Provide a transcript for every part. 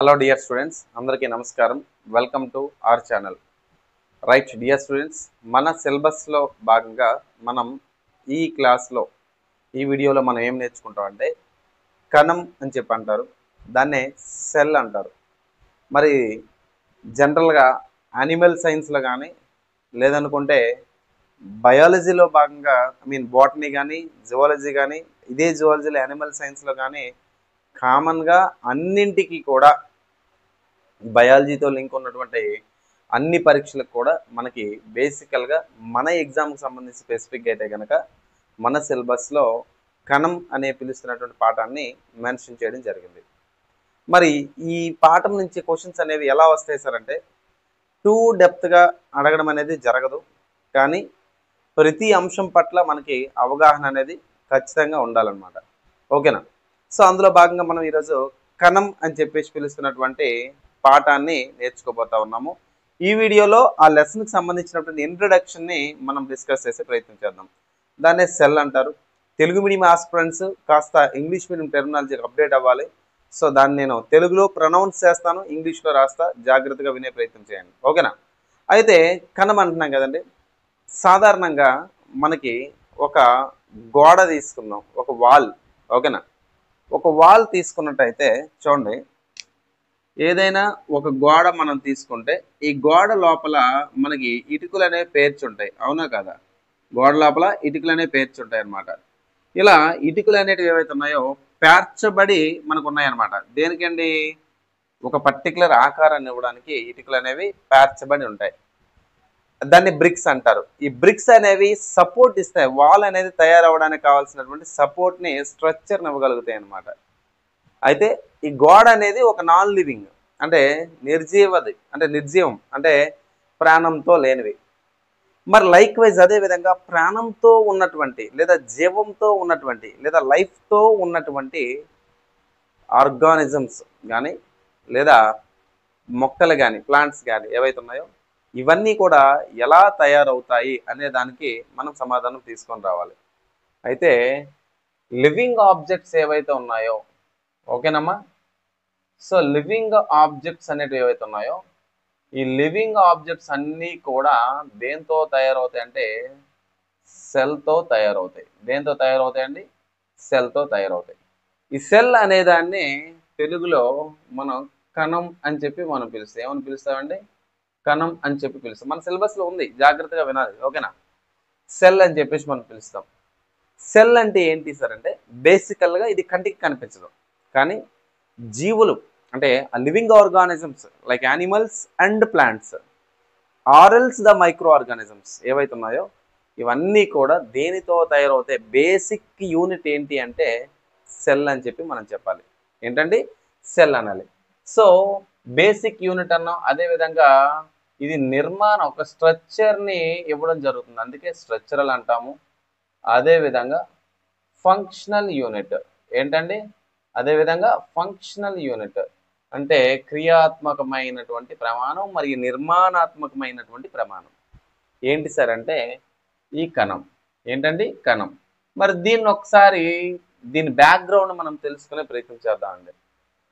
Hello dear students, అందరికీ నమస్కారం. Welcome to our channel. Right dear students, మన సిలబస్లో భాగంగా మనం ఈ క్లాస్లో ఈ వీడియోలో మనం ఏం నేర్చుకుంటాం అంటే కణం అని చెప్పి అంటారు, దాన్నే సెల్ అంటారు. మరి జనరల్గా యానిమల్ సైన్స్లో కానీ లేదనుకుంటే బయాలజీలో భాగంగా బాటనీ కానీ జువాలజీ కానీ ఇదే జువాలజీలో యానిమల్ సైన్స్లో కానీ కామన్గా అన్నింటికి కూడా బయాలజీతో లింక్ ఉన్నటువంటి అన్ని పరీక్షలకు కూడా మనకి బేసికల్గా మన ఎగ్జామ్కి సంబంధించి స్పెసిఫిక్గా అయితే కనుక మన సిలబస్లో కణం అనే పిలుస్తున్నటువంటి పాఠాన్ని మెన్షన్ చేయడం జరిగింది. మరి ఈ పాఠం నుంచి క్వశ్చన్స్ అనేవి ఎలా వస్తాయి సార్ అంటే టూ డెప్త్గా అడగడం అనేది జరగదు, కానీ ప్రతి అంశం పట్ల మనకి అవగాహన అనేది ఖచ్చితంగా ఉండాలన్నమాట. ఓకేనా? సో అందులో భాగంగా మనం ఈరోజు కణం అని చెప్పేసి పిలుస్తున్నటువంటి పాఠాన్ని నేర్చుకోబోతా ఉన్నాము. ఈ వీడియోలో ఆ లెసన్కి సంబంధించినటువంటి ఇంట్రడక్షన్ని మనం డిస్కస్ చేసే ప్రయత్నం చేద్దాం. దాన్నే సెల్ అంటారు. తెలుగు మీడియం ఆస్పిరెంట్స్ కాస్త ఇంగ్లీష్ మీడియం టెర్మినాలజీకి అప్డేట్ అవ్వాలి. సో దాన్ని నేను తెలుగులో ప్రొనౌన్స్ చేస్తాను, ఇంగ్లీష్లో రాస్తా, జాగ్రత్తగా వినే ప్రయత్నం చేయండి. ఓకేనా? అయితే కణం అంటున్నాం కదండి, సాధారణంగా మనకి ఒక గోడ తీసుకుందాం, ఒక వాల్. ఓకేనా? ఒక వాల్ తీసుకున్నట్టయితే చూడండి, ఏదైనా ఒక గోడ మనం తీసుకుంటే ఈ గోడ లోపల మనకి ఇటుకలు అనేవి పేర్చుంటాయి, అవునా కదా? గోడ లోపల ఇటుకలు అనేవి పేర్చుంటాయి అన్నమాట. ఇలా ఇటుకలు అనేటివి ఏవైతే ఉన్నాయో పేర్చబడి మనకు ఉన్నాయన్నమాట. దేనికండి? ఒక పర్టికులర్ ఆకారాన్ని ఇవ్వడానికి ఇటుకలు అనేవి పేర్చబడి ఉంటాయి. దాన్ని బ్రిక్స్ అంటారు. ఈ బ్రిక్స్ అనేవి సపోర్ట్ ఇస్తాయి, వాల్ అనేది తయారవడానికి కావాల్సినటువంటి సపోర్ట్ని, స్ట్రక్చర్ని ఇవ్వగలుగుతాయి అన్నమాట. అయితే ఈ గోడ అనేది ఒక నాన్ లివింగ్, అంటే నిర్జీవది, అంటే నిర్జీవం, అంటే ప్రాణంతో లేనివి. మరి లైక్ వైజ్ అదే విధంగా ప్రాణంతో ఉన్నటువంటి లేదా జీవంతో ఉన్నటువంటి లేదా లైఫ్తో ఉన్నటువంటి ఆర్గానిజమ్స్ కానీ లేదా మొక్కలు కానీ ప్లాంట్స్ కానీ ఏవైతే ఉన్నాయో ఇవన్నీ కూడా ఎలా తయారవుతాయి అనే దానికి మనం సమాధానం తీసుకొని రావాలి. అయితే లివింగ్ ఆబ్జెక్ట్స్ ఏవైతే ఉన్నాయో, ఓకేనమ్మా? సో లివింగ్ ఆబ్జెక్ట్స్ అనేటివి ఏవైతే ఉన్నాయో ఈ లివింగ్ ఆబ్జెక్ట్స్ అన్నీ కూడా దేంతో తయారవుతాయి అంటే సెల్తో తయారవుతాయి. దేంతో తయారవుతాయండి? సెల్తో తయారవుతాయి. ఈ సెల్ అనేదాన్ని తెలుగులో మనం కణం అని చెప్పి మనం పిలుస్తాం. ఏమని పిలుస్తామండి? కణం అని చెప్పి పిలుస్తాం. మన సిలబస్లో ఉంది, జాగ్రత్తగా వినాలి. ఓకేనా? సెల్ అని చెప్పేసి మనం పిలుస్తాం. సెల్ అంటే ఏంటి సార్ అంటే బేసికల్గా ఇది కంటికి కనిపించదు, కానీ జీవులు అంటే living organisms like animals and plants or else the micro organisms ఏవైతే ఉన్నాయో ఇవన్నీ కూడా దేనితో తయారవుతాయి? బేసిక్ యూనిట్ ఏంటి అంటే సెల్ అని చెప్పి మనం చెప్పాలి. ఏంటండి? సెల్ అనాలి. సో బేసిక్ యూనిట్ అన్నాం. అదేవిధంగా ఇది నిర్మాణం, ఒక స్ట్రక్చర్ని ఇవ్వడం జరుగుతుంది, అందుకే స్ట్రక్చరల్ అంటాము. అదేవిధంగా ఫంక్షనల్ యూనిట్ ఏంటండి? అదేవిధంగా ఫంక్షనల్ యూనిట్ అంటే క్రియాత్మకమైనటువంటి ప్రమాణం మరియు నిర్మాణాత్మకమైనటువంటి ప్రమాణం. ఏంటి సార్ అంటే ఈ కణం. ఏంటండి? కణం. మరి దీన్ని ఒకసారి దీని బ్యాక్గ్రౌండ్ మనం తెలుసుకునే ప్రయత్నం చేద్దామండి.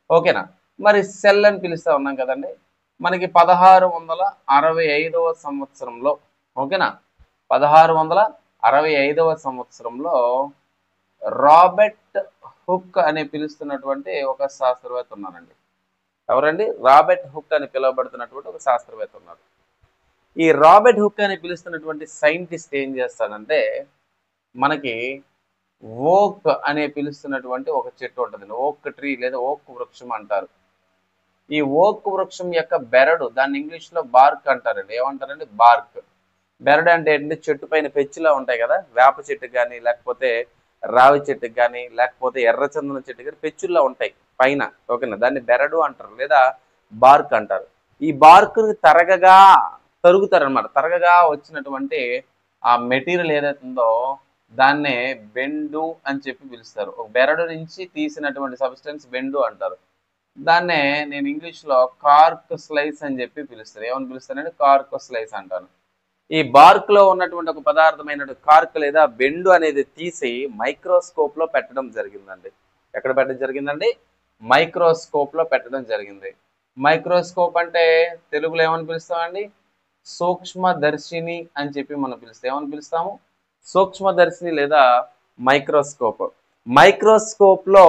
ఓకేనా? మరి సెల్ అని పిలుస్తూ ఉన్నాం కదండి, మనకి 1665వ సంవత్సరంలో, ఓకేనా, 1665వ సంవత్సరంలో రాబర్ట్ హుక్ అని పిలుస్తున్నటువంటి ఒక శాస్త్రవేత్త ఉన్నారండి. ఎవరండి? రాబర్ట్ హుక్ అని పిలువబడుతున్నటువంటి ఒక శాస్త్రవేత్త ఉన్నారు. ఈ రాబర్ట్ హుక్ అని పిలుస్తున్నటువంటి సైంటిస్ట్ ఏం చేస్తాడంటే మనకి ఓక్ అనే పిలుస్తున్నటువంటి ఒక చెట్టు ఉంటుందండి, ఓక్ ట్రీ లేదా ఓక్ వృక్షం అంటారు. ఈ ఓక్ వృక్షం యొక్క బెరడు, దాన్ని ఇంగ్లీష్లో బార్క్ అంటారండి. ఏమంటారండి? బార్క్. బెరడు అంటే ఏంటంటే చెట్టు పైన పెచ్చులా ఉంటాయి కదా, వేప చెట్టుకు కానీ లేకపోతే రావి చెట్టుకు కానీ లేకపోతే ఎర్రచందనం చెట్టు కానీ పెచ్చుల్లా ఉంటాయి పైన. ఓకేనా? దాన్ని బెరడు అంటారు లేదా బార్క్ అంటారు. ఈ బార్క్ని తరుగుతారనమాట. తరగగా వచ్చినటువంటి ఆ మెటీరియల్ ఏదైతే ఉందో దాన్నే బెండు అని చెప్పి పిలుస్తారు. ఒక బెరడు నుంచి తీసినటువంటి సబ్స్టెన్స్ బెండు అంటారు. దాన్నే నేను ఇంగ్లీష్లో కార్క్ స్లైస్ అని చెప్పి పిలుస్తాను. ఏమని పిలుస్తానంటే కార్క్ స్లైస్ అంటాను. ఈ బార్క్ లో ఉన్నటువంటి ఒక పదార్థమైన కార్క్ లేదా బెండు అనేది తీసి మైక్రోస్కోప్ లో పెట్టడం జరిగిందండి. ఎక్కడ పెట్టడం జరిగిందండి? మైక్రోస్కోప్లో పెట్టడం జరిగింది. మైక్రోస్కోప్ అంటే తెలుగులో ఏమని పిలుస్తామండి? సూక్ష్మదర్శిని అని చెప్పి మనం పిలుస్తాం. ఏమని పిలుస్తాము? సూక్ష్మదర్శిని లేదా మైక్రోస్కోప్. మైక్రోస్కోప్లో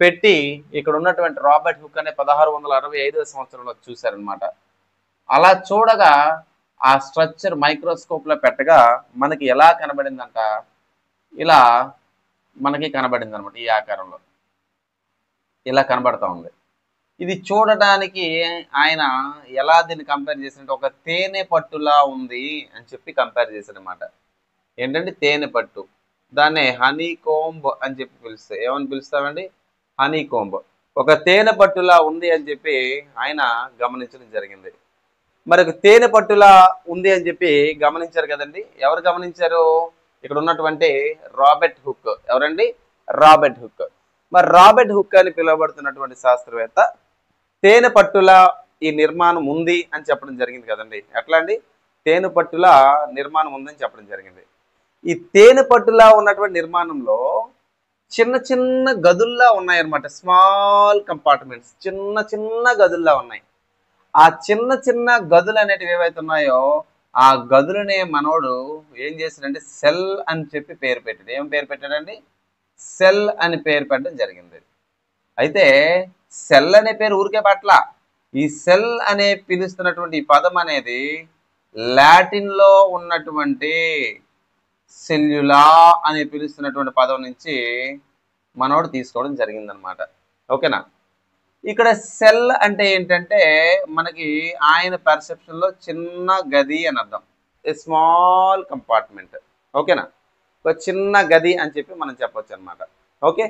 పెట్టి ఇక్కడ ఉన్నటువంటి రాబర్ట్ హుక్ అనే 1665వ సంవత్సరంలో చూశారనమాట. అలా చూడగా ఆ స్ట్రక్చర్ మైక్రోస్కోప్లో పెట్టగా మనకి ఎలా కనబడిందంట? ఇలా మనకి కనబడింది అనమాట. ఈ ఆకారంలో ఇలా కనబడతా ఉంది. ఇది చూడడానికి ఆయన ఎలా దీన్ని కంపేర్ చేసినట్టు ఒక తేనె పట్టులా ఉంది అని చెప్పి కంపేర్ చేశారనమాట. ఏంటంటే తేనె పట్టు, దాన్ని హనీ కోంబ్ అని చెప్పి పిలుస్తాయి. ఏమని పిలుస్తామండి? Honey comb. ఒక తేనె పట్టులా ఉంది అని చెప్పి ఆయన గమనించడం జరిగింది. మరి ఒక తేనె పట్టులా ఉంది అని చెప్పి గమనించారు కదండి. ఎవరు గమనించారు? ఇక్కడ ఉన్నటువంటి రాబర్ట్ హుక్. ఎవరండి? Robert hook. మరి రాబర్ట్ హుక్ అని పిలువబడుతున్నటువంటి శాస్త్రవేత్త తేనె పట్టుల ఈ నిర్మాణం ఉంది అని చెప్పడం జరిగింది కదండి. ఎట్లా అండి? తేనె పట్టుల నిర్మాణం ఉందని చెప్పడం జరిగింది. ఈ తేనె పట్టులా ఉన్నటువంటి నిర్మాణంలో చిన్న చిన్న గదుల్లా ఉన్నాయన్నమాట. స్మాల్ కంపార్ట్మెంట్స్, చిన్న చిన్న గదుల్లా ఉన్నాయి. ఆ చిన్న చిన్న గదులు అనేటివి ఏవైతే ఉన్నాయో ఆ గదులనే మనోడు ఏం చేశాడంటే సెల్ అని చెప్పి పేరు పెట్టాడు. ఏం పేరు పెట్టాడండి? సెల్ అని పేరు పెట్టడం జరిగింది. అయితే సెల్ అనే పేరు ఊరికే పట్ల, ఈ సెల్ అనే పిలుస్తున్నటువంటి ఈ పదం అనేది లాటిన్ లో ఉన్నటువంటి సెల్యులా అని పిలుస్తున్నటువంటి పదం నుంచి మనోడు తీసుకోవడం జరిగిందనమాట. ఓకేనా? ఇక్కడ సెల్ అంటే ఏంటంటే మనకి ఆయన పర్సెప్షన్ లో చిన్న గది అని అర్థం. A small compartment. ఓకేనా? ఒక చిన్న గది అని చెప్పి మనం చెప్పొచ్చు అనమాట. ఓకే,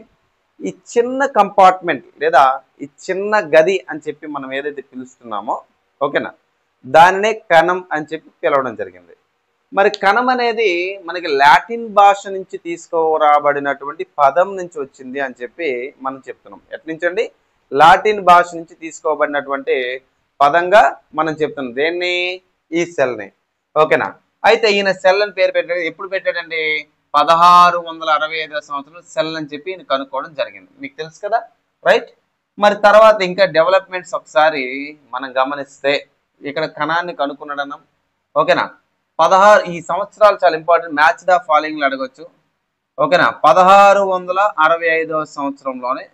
ఈ చిన్న కంపార్ట్మెంట్ లేదా ఈ చిన్న గది అని చెప్పి మనం ఏదైతే పిలుస్తున్నామో, ఓకేనా, దాన్నే కణం అని చెప్పి పిలవడం జరిగింది. మరి కణం అనేది మనకి లాటిన్ భాష నుంచి తీసుకురాబడినటువంటి పదం నుంచి వచ్చింది అని చెప్పి మనం చెప్తున్నాం. ఎట్ల నుంచి అండి? లాటిన్ భాష నుంచి తీసుకోబడినటువంటి పదంగా మనం చెప్తున్నాం. దేన్ని? ఈ సెల్ని. ఓకేనా? అయితే ఈయన సెల్ అని పేరు పెట్టాడు. ఎప్పుడు పెట్టాడండి? 1665వ సంవత్సరంలో సెల్ అని చెప్పి ఈయన కనుక్కోవడం జరిగింది. మీకు తెలుసు కదా, రైట్? మరి తర్వాత ఇంకా డెవలప్మెంట్స్ ఒకసారి మనం గమనిస్తే ఇక్కడ కణాన్ని కనుక్కున్నాడన్నాం. ఓకేనా? 16 ఈ సంవత్సరాలు చాలా ఇంపార్టెంట్. మ్యాచ్ ద ఫాలోయింగ్ అడగొచ్చు. ఓకేనా? 1665వ సంవత్సరంలోనే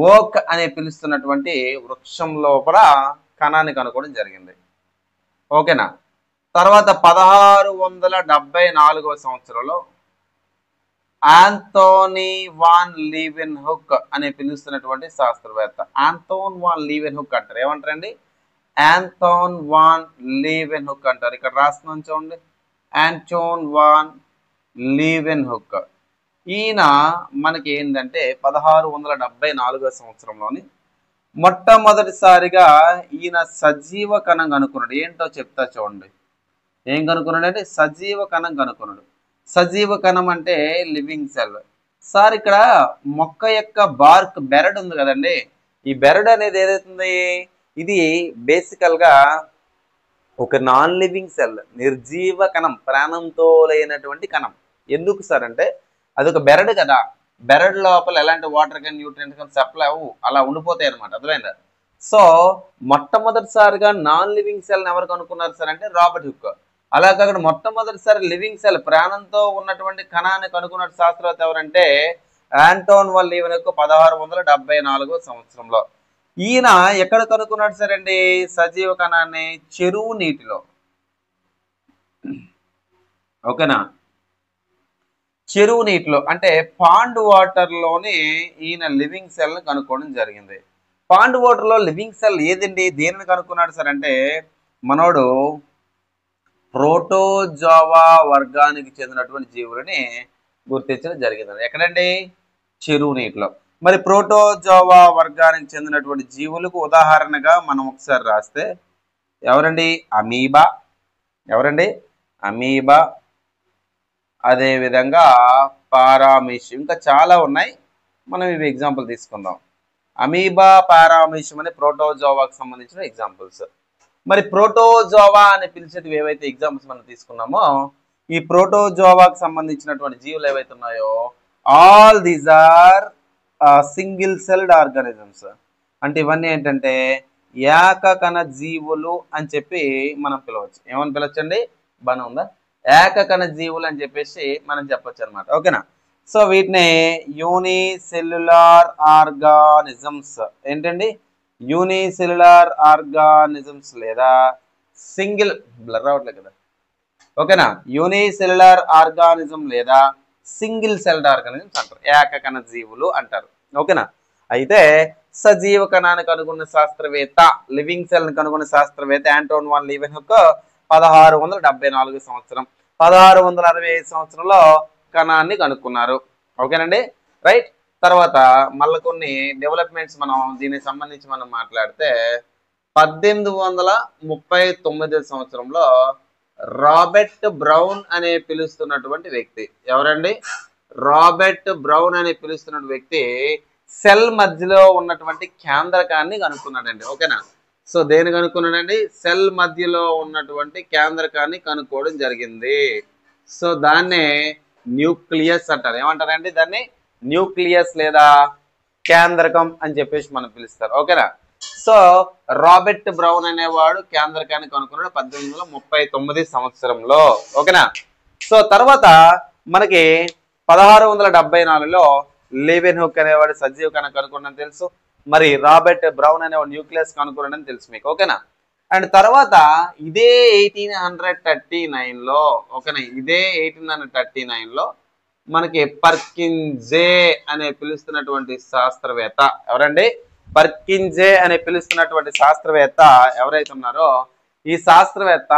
ఓక్ అనే పిలుస్తున్నటువంటి వృక్షం లోపల కణాన్ని కనుక్కోవడం జరిగింది. ఓకేనా? తర్వాత 1674వ సంవత్సరంలో ఆంథోనీ వాన్ లీవెన్ హుక్ అనే పిలుస్తున్నటువంటి శాస్త్రవేత్త. ఆంథోన్ వాన్ లీవెన్ హుక్ అంటారు. ఏమంటారండి? ఆంథోన్ వాన్ లీవెన్ హుక్ అంటారు. ఇక్కడ రాస్తున్నాం చూడండి, ఆంటోన్ వాన్ లీవెన్ హుక్. ఈయన మనకి ఏంటంటే 1674వ సంవత్సరంలోని మొట్టమొదటిసారిగా ఈయన సజీవ కణం కనుక్కున్నాడు. ఏంటో చెప్తా చూడండి. ఏం కనుక్కున్నాడు అంటే సజీవ కణం కనుక్కున్నాడు. సజీవ కణం అంటే లివింగ్ సెల్. సార్ ఇక్కడ మొక్క యొక్క బార్క్ బెరడ్ ఉంది కదండి, ఈ బెరడ్ అనేది ఏదైతుంది, ఇది బేసికల్ గా ఒక నాన్ లివింగ్ సెల్, నిర్జీవ కణం, ప్రాణంతో లేనటువంటి కణం. ఎందుకు సార్ అంటే అది ఒక బెరడ్ కదా, బెరడ్ లోపల ఎలాంటి వాటర్ కానీ న్యూట్రియంట్స్ కానీ సప్లై అవ్వు, అలా ఉండిపోతాయి అనమాట. అర్థమైందా? సో మొట్టమొదటిసారిగా నాన్ లివింగ్ సెల్ ఎవరు కనుక్కున్నారు సార్ అంటే రాబర్ట్ హుక్. అలా కాకుండా మొట్టమొదటిసారి లివింగ్ సెల్, ప్రాణంతో ఉన్నటువంటి కణాన్ని కనుక్కున్న శాస్త్రవేత్త ఎవరంటే ఆంటోన్ వాన్ లీవెన్ హుక్ 1674వ సంవత్సరంలో. ఈయన ఎక్కడ కనుక్కున్నాడు సార్ అండి సజీవ కణాన్ని? చెరువు నీటిలో. ఓకేనా? చెరువు నీటిలో అంటే పాండ్ వాటర్ లోని ఈయన లివింగ్ సెల్ ని కనుక్కోవడం జరిగింది. పాండ్ వాటర్ లో లివింగ్ సెల్ ఏదండి, దేనిని కనుక్కున్నాడు సార్ అంటే మనోడు ప్రోటోజోవా వర్గానికి చెందినటువంటి జీవులని గుర్తించడం జరిగింది. ఎక్కడండి? చెరువు నీటిలో. మరి ప్రోటోజోవా వర్గానికి చెందినటువంటి జీవులకు ఉదాహరణగా మనం ఒకసారి రాస్తే ఎవరండి? అమీబా. ఎవరండి? అమీబా. అదేవిధంగా పారామీషియం, ఇంకా చాలా ఉన్నాయి, మనం ఇవి ఎగ్జాంపుల్ తీసుకుందాం. అమీబా, పారామీషియం అనే ప్రోటోజోవాకు సంబంధించిన ఎగ్జాంపుల్స్. మరి ప్రోటోజోవా అని పిలిచేటివి ఏవైతే ఎగ్జాంపుల్స్ మనం తీసుకున్నామో, ఈ ప్రోటోజోవాకు సంబంధించినటువంటి జీవులు ఏవైతే ఉన్నాయో all these are single celled organisms. అంటే ఇవన్నీ ఏంటంటే ఏకకణ జీవులు అని చెప్పి మనం పిలవచ్చు. ఏమని పిలవచ్చండి? బాగా ఉందా? ఏకకణ జీవులు అని చెప్పేసి మనం చెప్పొచ్చు అనమాట. ఓకేనా? సో వీటిని యూనిసెల్యులార్ ఆర్గానిజమ్స్. ఏంటండి? యూనిసెల్యులార్ ఆర్గానిజమ్స్ లేదా సింగిల్ బ్లర్ అవట్లేదు కదా. ఓకేనా? యూనిసెల్యులార్ ఆర్గానిజం లేదా సింగిల్ సెల్డ్ ఆర్గానిజమ్స్ అంటారు. ఏకకణ జీవులు అంటారు. ఓకేనా? అయితే సజీవ కణాన్ని కనుగొన్న శాస్త్రవేత్త, లివింగ్ సెల్ ని కనుగొన్న శాస్త్రవేత్త ఆంటోన్ వాన్ లీవెన్హుక్ 1674 సంవత్సరం, 1665 సంవత్సరంలో కణాన్ని కనుక్కున్నారు. ఓకేనండి, రైట్. తర్వాత మళ్ళీ కొన్ని డెవలప్మెంట్స్ మనం దీనికి సంబంధించి మనం మాట్లాడితే 1839 సంవత్సరంలో రాబర్ట్ బ్రౌన్ అనే పిలుస్తున్నటువంటి వ్యక్తి. ఎవరండి? రాబర్ట్ బ్రౌన్ అనే పిలుస్తున్న వ్యక్తి సెల్ మధ్యలో ఉన్నటువంటి కేంద్రకాన్ని కనుక్కున్నాడండి. ఓకేనా? సో దేని కనుక్కున్నాడండి? సెల్ మధ్యలో ఉన్నటువంటి కేంద్రకాన్ని కనుక్కోవడం జరిగింది. సో దాన్నే న్యూక్లియస్ అంటారు. ఏమంటారండి దాన్ని? న్యూక్లియస్ లేదా కేంద్రకం అని చెప్పేసి మనం పిలుస్తారు. ఓకేనా? సో రాబర్ట్ బ్రౌన్ అనేవాడు కేంద్రకాన్ని కనుక్కున్నాడు 1839 సంవత్సరంలో. ఓకేనా? సో తర్వాత మనకి 1674లో లీవెన్హుక్ అనేవాడు సజీవ కణం కనుక్కున్నాడని తెలుసు. మరి రాబర్ట్ బ్రౌన్ అనేవాడు న్యూక్లియస్ కనుక్కున్నాడని తెలుసు మీకు. ఓకేనా? అండ్ తర్వాత ఇదే 1839లో, ఓకేనా, ఇదే 1839లో మనకి పర్కిన్జే అనే పిలుస్తున్నటువంటి శాస్త్రవేత్త. ఎవరండి? పర్కిన్జే అనే పిలుస్తున్నటువంటి శాస్త్రవేత్త ఎవరైతే ఉన్నారో ఈ శాస్త్రవేత్త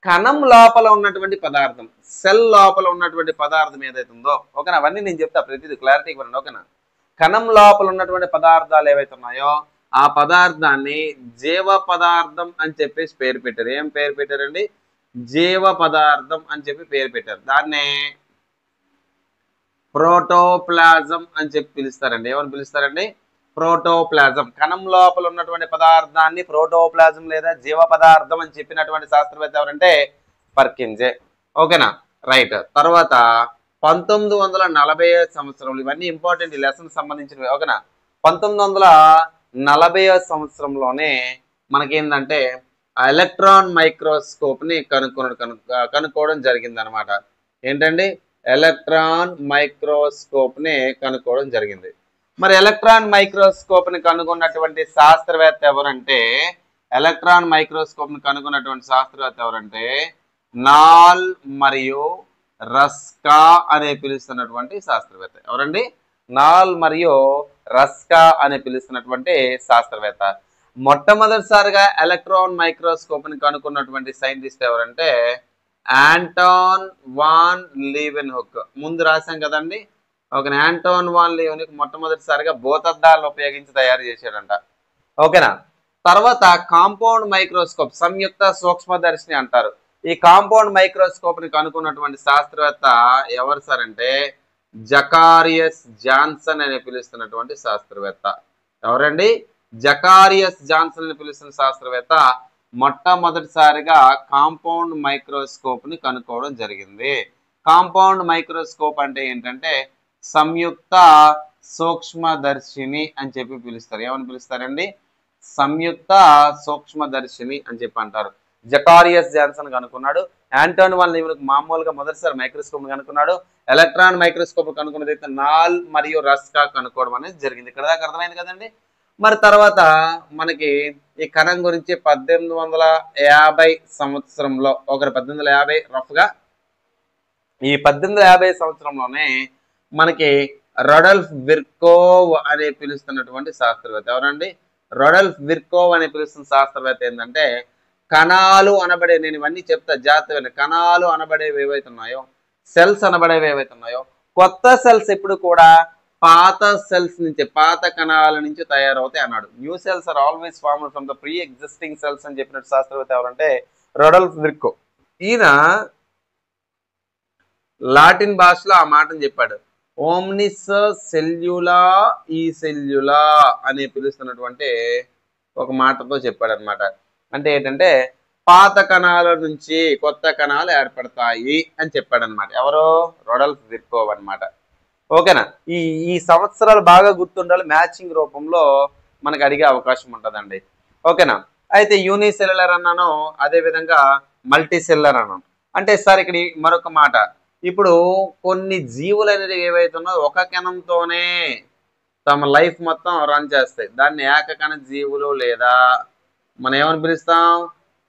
కణం లోపల ఉన్నటువంటి పదార్థం, సెల్ లోపల ఉన్నటువంటి పదార్థం ఏదైతే ఉందో, ఓకేనా, అవన్నీ నేను చెప్తా ప్రతిదీ క్లారిటీ ఇవ్వండి. ఓకేనా? కణం లోపల ఉన్నటువంటి పదార్థాలు ఏవైతే ఉన్నాయో ఆ పదార్థాన్ని జీవ పదార్థం అని చెప్పేసి పేరు పెట్టారు. ఏం పేరు పెట్టారండి? జీవ పదార్థం అని చెప్పి పేరు పెట్టారు. దాన్నే ప్రోటోప్లాజం అని చెప్పి పిలుస్తారండి. ఏమని పిలుస్తారండి? ప్రోటోప్లాజం. కణం లోపల ఉన్నటువంటి పదార్థాన్ని ప్రోటోప్లాజం లేదా జీవ పదార్థం అని చెప్పినటువంటి శాస్త్రవేత్త ఎవరంటే పర్కిన్జే. ఓకేనా, రైట్. తర్వాత 1940 సంవత్సరంలో, ఇవన్నీ ఇంపార్టెంట్ ఈ లెసన్ సంబంధించినవి. ఓకేనా? 1940 సంవత్సరంలోనే మనకేంటంటే ఎలక్ట్రాన్ మైక్రోస్కోప్ ని కనుక్కోవడం జరిగింది అనమాట. ఏంటండి? ఎలక్ట్రాన్ మైక్రోస్కోప్ ని కనుక్కోవడం జరిగింది. మరి ఎలక్ట్రాన్ మైక్రోస్కోప్ ని కనుగొన్నటువంటి శాస్త్రవేత్త ఎవరంటే నాల్ మరియు రస్కా అనే పిలుస్తున్నటువంటి శాస్త్రవేత్త. ఎవరండి? నాల్ మరియు రస్కా అనే పిలుస్తున్నటువంటి శాస్త్రవేత్త. మొట్టమొదటిసారిగా ఎలక్ట్రాన్ మైక్రోస్కోప్ ని కనుక్కున్నటువంటి సైంటిస్ట్ ఎవరంటే ఆంటోన్ వాన్ లీవెన్హుక్. ముందు రాశాం కదండి. ఓకేనా? ఆంటోన్ వాన్ లీవెన్హుక్ మొట్టమొదటిసారిగా భూతద్దాలను ఉపయోగించి తయారు చేశాడంట. ఓకేనా? తర్వాత కాంపౌండ్ మైక్రోస్కోప్, సంయుక్త సూక్ష్మదర్శిని అంటారు. ఈ కాంపౌండ్ మైక్రోస్కోప్ ని కనుక్కున్నటువంటి శాస్త్రవేత్త ఎవరు సార్ అంటే జకారియస్ జాన్సన్ అని పిలుస్తున్నటువంటి శాస్త్రవేత్త. ఎవరండి? జకారియస్ జాన్సన్ అని పిలుస్తున్న శాస్త్రవేత్త మొట్టమొదటిసారిగా కాంపౌండ్ మైక్రోస్కోప్ ని కనుక్కోవడం జరిగింది. కాంపౌండ్ మైక్రోస్కోప్ అంటే ఏంటంటే సంయుక్త సూక్ష్మదర్శిని అని చెప్పి పిలుస్తారు. ఏమని పిలుస్తారండి? సంయుక్త సూక్ష్మదర్శిని అని చెప్పి అంటారు. జకారియస్ జాన్సన్ కనుక్కున్నాడు. ఆంటోన్ వాన్ లీవెన్హుక్ మామూలుగా మొదటిసారి మైక్రోస్కోప్ కనుక్కున్నాడు. ఎలక్ట్రాన్ మైక్రోస్కోప్ కనుక్కున్నది అయితే నాల్ మరియు రస్కా కనుక్కోవడం అనేది జరిగింది. ఇక్కడ దాకా అర్థమైంది కదండి. మరి తర్వాత మనకి ఈ కణం గురించి 1850 సంవత్సరంలో, ఒక 1850 రఫ్ గా, ఈ 1850 సంవత్సరంలోనే మనకి రడల్ఫ్ విర్కోవ్ అనే పిలుస్తున్నటువంటి శాస్త్రవేత్త. ఎవరండి? రడల్ఫ్ విర్కోవ్ అనే పిలుస్తున్న శాస్త్రవేత్త ఏంటంటే కణాలు అనబడే, నేను ఇవన్నీ చెప్తా జాగ్రత్తగా, కణాలు అనబడేవి ఏవైతే ఉన్నాయో, సెల్స్ అనబడేవి ఏవైతే ఉన్నాయో, కొత్త సెల్స్ ఎప్పుడు కూడా పాత సెల్స్ నుంచి, పాత కణాల నుంచి తయారవుతాయి అన్నాడు. New cells are always formed from the pre existing cells అని చెప్పినట్టు శాస్త్రవేత్త ఎవరంటే రడల్ఫ్ విర్కో. ఈయన లాటిన్ భాషలో ఆ మాటను చెప్పాడు. ఓమ్నిస్ సెల్యులా ఈ సెల్యులా అని పిలుస్తున్నటువంటి ఒక మాటతో చెప్పాడు అనమాట. అంటే ఏంటంటే పాత కణాల నుంచి కొత్త కణాలు ఏర్పడతాయి అని చెప్పాడు అనమాట. ఎవరో రడల్ఫ్ విర్కోవ్ అనమాట. ఓకేనా? ఈ ఈ సంవత్సరాలు బాగా గుర్తుండాలి, మ్యాచింగ్ రూపంలో మనకు అడిగే అవకాశం ఉంటుందండి. ఓకేనా? అయితే యూనిసెల్యులర్ అన్నాను, అదేవిధంగా మల్టీ సెల్యులర్ అన్నాను. అంటే సార్ ఇక్కడ మరొక మాట, ఇప్పుడు కొన్ని జీవులు అనేది ఏవైతే ఉన్నాయో ఒక కణంతోనే తమ లైఫ్ మొత్తం రన్ చేస్తాయి. దాన్ని ఏకకణ జీవులు లేదా మనం ఏమని పిలుస్తాం,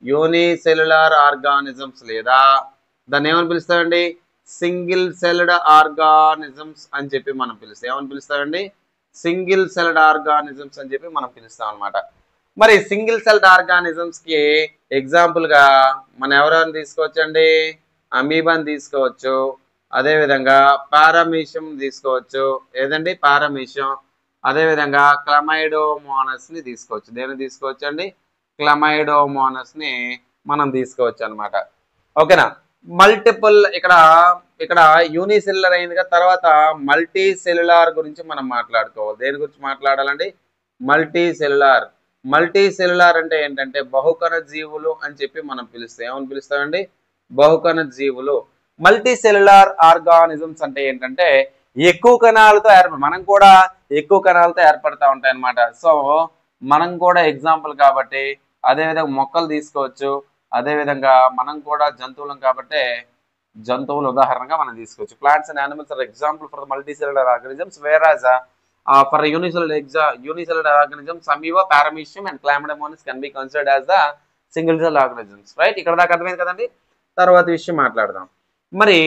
యూనిసెల్యులర్ ఆర్గానిజమ్స్ లేదా దాన్ని ఏమని పిలుస్తామండి, సింగిల్ సెల్డ్ ఆర్గానిజమ్స్ అని చెప్పి మనం పిలుస్తాం. ఏమని పిలుస్తామండి, సింగిల్ సెల్డ్ ఆర్గానిజమ్స్ అని చెప్పి మనం పిలుస్తాం అనమాట. మరి సింగిల్ సెల్డ్ ఆర్గానిజమ్స్ కి ఎగ్జాంపుల్ గా మనం ఎవరెవరిని తీసుకోవచ్చండి, అమీబాని తీసుకోవచ్చు, అదేవిధంగా పారామీషియం తీసుకోవచ్చు, ఏదండి పారామీషియం, అదేవిధంగా క్లమైడోమోనస్ ని తీసుకోవచ్చు. దేన్ని తీసుకోవచ్చు అండి, క్లమైడోమోనస్ ని మనం తీసుకోవచ్చు అనమాట. ఓకేనా? మల్టిపుల్ ఇక్కడ యూనిసెల్యులర్ అయిందిగా, తర్వాత మల్టీ సెల్యులార్ గురించి మనం మాట్లాడుకోవాలి. దేని గురించి మాట్లాడాలండి, మల్టీ సెల్యులార్. మల్టీ సెల్యులార్ అంటే ఏంటంటే బహుకణ జీవులు అని చెప్పి మనం పిలుస్తాం. ఏమని పిలుస్తామండి, బహుకణ జీవులు. మల్టీ సెల్యులార్ ఆర్గానిజమ్స్ అంటే ఏంటంటే ఎక్కువ కణాలతో మనం కూడా ఎక్కువ కణాలతో ఏర్పడతా ఉంటాయి అన్నమాట. సో మనం కూడా ఎగ్జాంపుల్ కాబట్టి, అదేవిధంగా మొక్కలు తీసుకోవచ్చు, అదేవిధంగా మనం కూడా జంతువులం కాబట్టి జంతువులు ఉదాహరణగా మనం తీసుకోవచ్చు. Plants and animals are example for multi cellular organisms, whereas for unicellular organisms, amoeba, paramecium and chlamydomonas can be considered as the single cell organisms. Right? ఇక్కడ దాకా అర్థమైంది కదండి. తర్వాత విషయం మాట్లాడదాం. మరి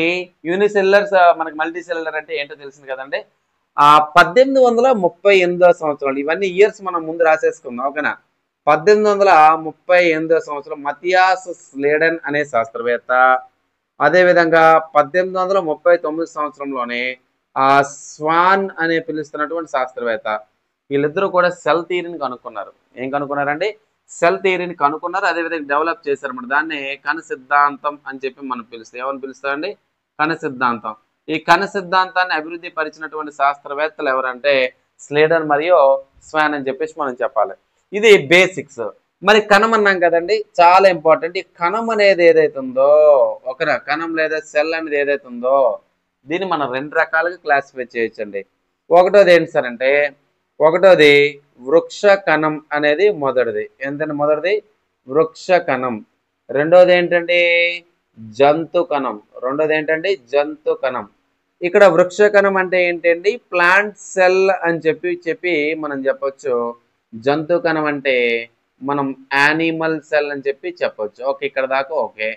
యూనిసెల్యులర్స్ మనకి మల్టీ సెల్యులర్ అంటే ఏంటో తెలిసింది కదండి. 1838వ సంవత్సరం, ఇవన్నీ ఇయర్స్ మనం ముందు రాసేసుకుందాం. ఓకేనా? 1838వ సంవత్సరం మతియాస్ స్లేడెన్ అనే శాస్త్రవేత్త, అదేవిధంగా 1839 సంవత్సరంలోనే స్వాన్ అనే పిలుస్తున్నటువంటి శాస్త్రవేత్త, వీళ్ళిద్దరూ కూడా సెల్ థియరీని కనుక్కున్నారు. ఏం కనుక్కున్నారండి, సెల్ థియరీని కనుక్కున్నారు, అదేవిధంగా డెవలప్ చేశారన్నమాట. దాన్ని కణ సిద్ధాంతం అని చెప్పి మనం పిలుస్తాం. ఏమని పిలుస్తారండి, కణ సిద్ధాంతం. ఈ కణ సిద్ధాంతాన్ని అభివృద్ధి పరిచినటువంటి శాస్త్రవేత్తలు ఎవరంటే స్లేడన్ మరియు స్వాన్ అని చెప్పేసి మనం చెప్పాలి. ఇది బేసిక్స్. మరి కణం అన్నాం కదండి, చాలా ఇంపార్టెంట్. ఈ కణం అనేది ఏదైతే ఉందో, ఒక కణం లేదా సెల్ అనేది ఏదైతే ఉందో దీన్ని మనం రెండు రకాలుగా క్లాసిఫై చేయొచ్చండి. ఒకటోది ఏంటి సార్ అంటే, ఒకటోది వృక్ష కణం అనేది మొదటిది. ఏంటంటే మొదటిది వృక్ష కణం. రెండోది ఏంటండి జంతు కణం. రెండోది ఏంటండి జంతు కణం. ఇక్కడ వృక్ష కణం అంటే ఏంటండి, ప్లాంట్ సెల్ అని చెప్పి మనం చెప్పొచ్చు. జంతు కణం అంటే మనం యానిమల్ సెల్ అని చెప్పి చెప్పొచ్చు. ఓకే, ఇక్కడ దాకా ఓకే.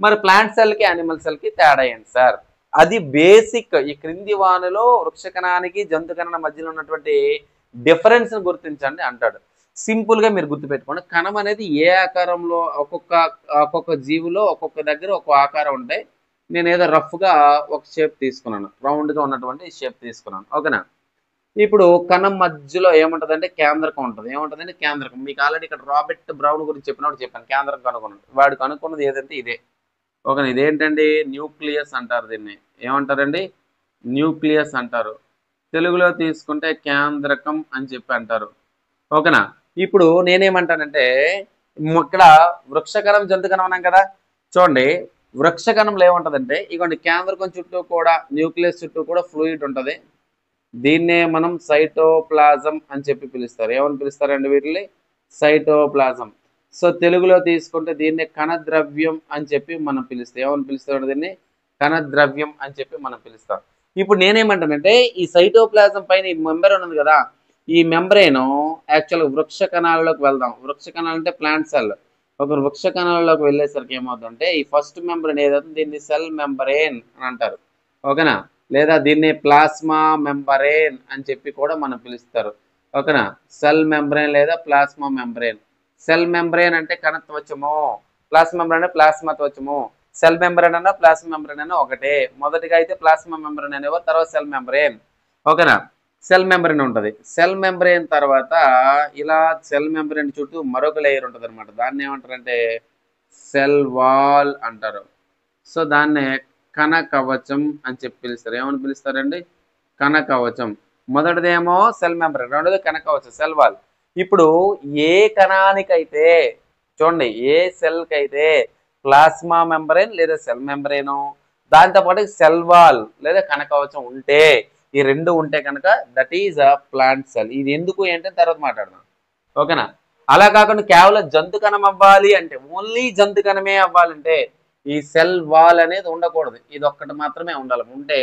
మరి ప్లాంట్ సెల్కి యానిమల్ సెల్కి తేడా ఏంటి సార్, అది బేసిక్. ఈ క్రింది వానిలో వృక్ష కణానికి జంతు కణాల మధ్యలో ఉన్నటువంటి డిఫరెన్స్ గుర్తించండి అంటాడు. సింపుల్ గా మీరు గుర్తుపెట్టుకోండి, కణం అనేది ఏ ఆకారంలో ఒక్కొక్క జీవులో ఒక్కొక్క దగ్గర ఒక్కొక్క ఆకారం ఉంటాయి. నేను ఏదో రఫ్ గా ఒక షేప్ తీసుకున్నాను, రౌండ్ గా ఉన్నటువంటి షేప్ తీసుకున్నాను. ఓకేనా? ఇప్పుడు కణం మధ్యలో ఏముంటదంటే కేంద్రకం ఉంటుంది. ఏముంటదంటే కేంద్రకం. మీకు ఆల్రెడీ ఇక్కడ రాబర్ట్ బ్రౌన్ గురించి చెప్పినప్పుడు చెప్పాను, కేంద్రకం కనుక్కున్నాడు. వాడు కనుక్కున్నది ఏదంటే ఇదే. ఓకే, ఇదేంటండి న్యూక్లియస్ అంటారు. దీన్ని ఏమంటారండి, న్యూక్లియస్ అంటారు. తెలుగులో తీసుకుంటే కేంద్రకం అని చెప్పి అంటారు. ఓకేనా? ఇప్పుడు నేనేమంటానంటే ఇక్కడ వృక్షకణం జంతుకణం అన్నాం కదా, చూడండి వృక్షకణంలో ఏముంటదంటే ఇగోండి కేంద్రకం చుట్టూ కూడా న్యూక్లియస్ చుట్టూ కూడా ఫ్లూయిడ్ ఉంటుంది. దీన్నే మనం సైటోప్లాజం అని చెప్పి పిలుస్తారు. ఏమని పిలుస్తారండి వీటిని, సైటోప్లాజం. సో తెలుగులో తీసుకుంటే దీన్ని కణద్రవ్యం అని చెప్పి మనం పిలుస్తాం. ఏమని పిలుస్తాం, దీన్ని కణద్రవ్యం అని చెప్పి మనం పిలుస్తాం. ఇప్పుడు నేనేమంటానంటే ఈ సైటోప్లాజం పైన ఈ మెంబ్రేన్ ఉంది కదా, ఈ మెంబ్రేన్ యాక్చువల్గా వృక్ష కణాలలోకి వెళ్దాం. వృక్ష కణాలు అంటే ప్లాంట్ సెల్. ఒక వృక్ష కణాలలోకి వెళ్ళేసరికి ఏమవుతుందంటే ఈ ఫస్ట్ మెంబ్రేన్ ఏదైతే దీన్ని సెల్ మెంబ్రేన్ అని అంటారు. ఓకేనా? లేదా దీన్ని ప్లాస్మా మెంబ్రేన్ అని చెప్పి కూడా మనం పిలుస్తారు. ఓకేనా? సెల్ మెంబ్రేన్ లేదా ప్లాస్మా మెంబ్రేన్. సెల్ మెంబ్రేన్ అంటే కణత్వచము, ప్లాస్మా మెంబ్రేన్ అంటే ప్లాస్మా త్వచము. సెల్ మెంబ్రేన్ అన్న ప్లాస్మా మెంబ్రేన్ అన్న ఒకటే. మొదటిగా అయితే ప్లాస్మా మెంబ్రేన్ అనేవారు, తర్వాత సెల్ మెంబ్రేన్. ఓకేనా? సెల్ మెంబ్రేన్ ఉంటుంది. సెల్ మెంబ్రేన్ తర్వాత ఇలా సెల్ మెంబ్రేన్ చుట్టూ మరొక లేయర్ ఉంటుంది అనమాట. దాన్ని ఏమంటారంటే సెల్ వాల్ అంటారు. సో దాన్నే కణ కవచం అని చెప్పి పిలుస్తారు. ఏమని పిలుస్తారండి, కణ కవచం. మొదటిదేమో సెల్ మెంబ్రేన్, రెండోది కణ కవచం, సెల్ వాల్. ఇప్పుడు ఏ కణానికైతే చూడండి, ఏ సెల్ కైతే ప్లాస్మా మెంబ్రేన్ లేదా సెల్ మెంబ్రేను దాంతోపాటు సెల్ వాల్ లేదా కణ కవచం ఉంటే ఈ రెండు ఉంటే కనుక that is a plant cell. ఇది ఎందుకు ఏంటంటే తర్వాత మాట్లాడదాం, ఓకేనా. అలా కాకుండా కేవలం జంతు కణం అవ్వాలి అంటే, ఓన్లీ జంతు కణమే అవ్వాలంటే ఈ సెల్ వాల్ అనేది ఉండకూడదు, ఇది ఒక్కటి మాత్రమే ఉండాలి. ఉంటే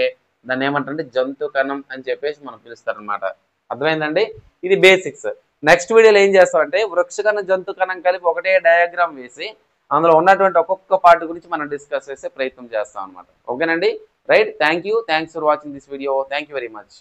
దాన్ని ఏమంటారంటే జంతు కణం అని చెప్పేసి మనం పిలుస్తారనమాట. అర్థమైందండి, ఇది బేసిక్స్. నెక్స్ట్ వీడియోలో ఏం చేస్తామంటే వృక్ష కణం జంతు కణం కలిపి ఒకటే డయాగ్రామ్ వేసి అందులో ఉన్నటువంటి ఒక్కొక్క పార్ట్ గురించి మనం డిస్కస్ చేసే ప్రయత్నం చేస్తాం అనమాట. ఓకేనండి, right. Thanks for watching this video. Thank you very much.